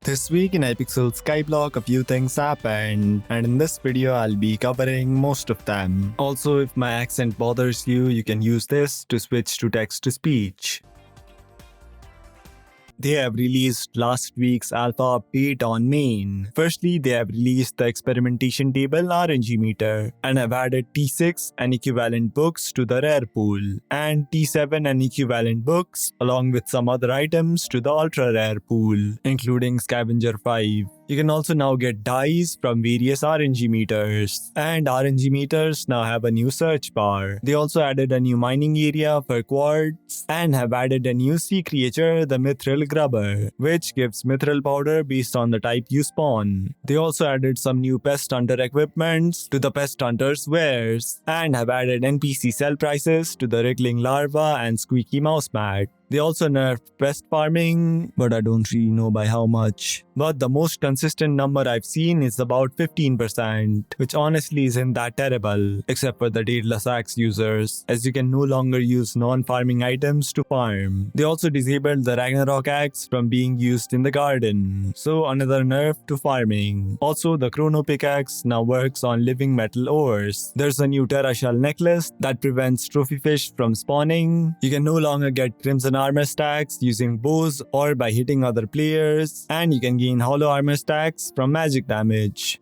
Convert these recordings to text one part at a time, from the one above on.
This week in Hypixel Skyblock, a few things happened, and in this video I'll be covering most of them. Also, if my accent bothers you, you can use this to switch to text-to-speech. They have released last week's alpha update on main. Firstly, they have released the experimentation table RNG meter and have added T6 and equivalent books to the rare pool, and T7 and equivalent books along with some other items to the ultra rare pool, including Scavenger 5. You can also now get dice from various RNG meters, and RNG meters now have a new search bar. They also added a new mining area for quartz and have added a new sea creature, the Mithril Grubber, which gives mithril powder based on the type you spawn. They also added some new pest hunter equipments to the pest hunter's wares, and have added NPC sell prices to the wriggling larva and squeaky mouse mat. They also nerfed pest farming, but I don't really know by how much. But the most consistent number I've seen is about 15%, which honestly isn't that terrible, except for the Derailious axe users, as you can no longer use non-farming items to farm. They also disabled the Ragnarok axe from being used in the garden, so another nerf to farming. Also, the Chrono pickaxe now works on living metal ores. There's a new Terra Shell necklace that prevents trophy fish from spawning. You can no longer get Crimson armor stacks using bows or by hitting other players, and you can gain hollow armor stacks from magic damage.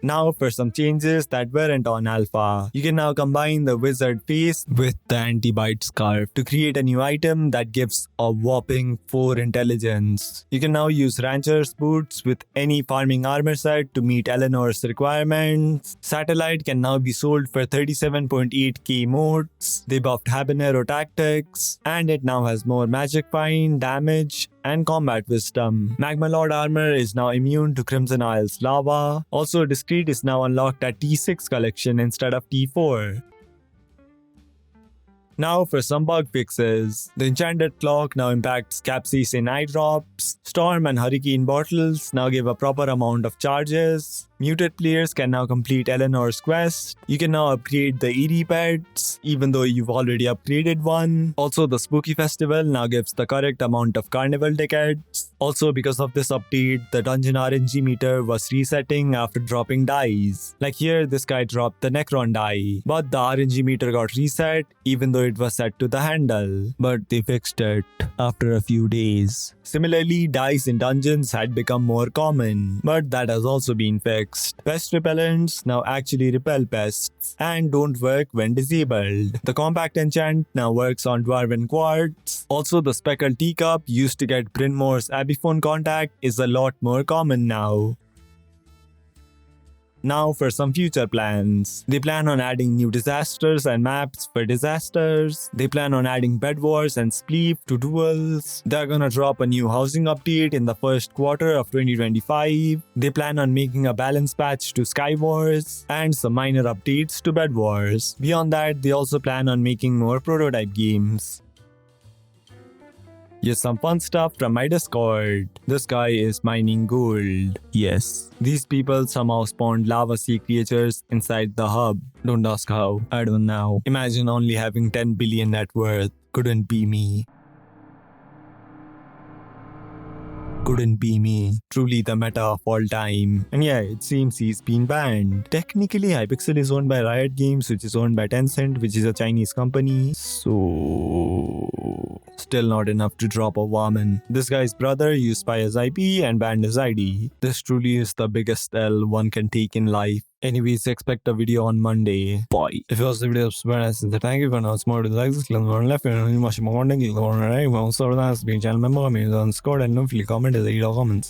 Now for some changes that weren't on alpha. You can now combine the wizard face with the anti-bite scarf to create a new item that gives a whopping 4 intelligence. You can now use rancher's boots with any farming armor set to meet Eleanor's requirements. Satellite can now be sold for 37.8k motes. They buffed habanero tactics, and it now has more magic find, damage, and combat wisdom. Magma Lord armor is now immune to Crimson Isle's lava. Also, Discreet is now unlocked at T6 collection instead of T4. Now for some bug fixes. The enchanted clock now impacts capsaicin eye drops. Storm and hurricane bottles now give a proper amount of charges. Muted players can now complete Eleanor's quest. You can now upgrade the eerie pets, even though you've already upgraded one. Also, the spooky festival now gives the correct amount of carnival tickets. Also, because of this update, the dungeon RNG meter was resetting after dropping dice. Like here, this guy dropped the Necron die, but the RNG meter got reset even though it was set to the handle. But they fixed it after a few days. Similarly, dice in dungeons had become more common, but that has also been fixed. Pest repellents now actually repel pests and don't work when disabled. The compact enchant now works on dwarven quartz. Also, the speckled teacup used to get Bryn Mawr's Abiphone contact is a lot more common now. Now for some future plans. They plan on adding new disasters and maps for disasters. They plan on adding bed wars and spleef to duels. They're gonna drop a new housing update in the first quarter of 2025. They plan on making a balance patch to Sky Wars and some minor updates to Bed Wars. Beyond that, they also plan on making more prototype games. Here's some fun stuff from my Discord. This guy is mining gold. Yes. These people somehow spawned lava sea creatures inside the hub. Don't ask how. I don't know. Imagine only having 10 billion net worth. Couldn't be me. Couldn't be me. Truly the meta of all time. And yeah, it seems he's been banned. Technically, Hypixel is owned by Riot Games, which is owned by Tencent, which is a Chinese company. So still not enough to drop a woman. This guy's brother used Spire's IP and banned his ID. This truly is the biggest L one can take in life. Anyways, expect a video on Monday. Bye. If you watched the video, thank you for now. It's more to the likes, click on the left, and you must be more than you go on right. Well, so that's being channel member, I mean, on Discord, and don't feel comment as a comments.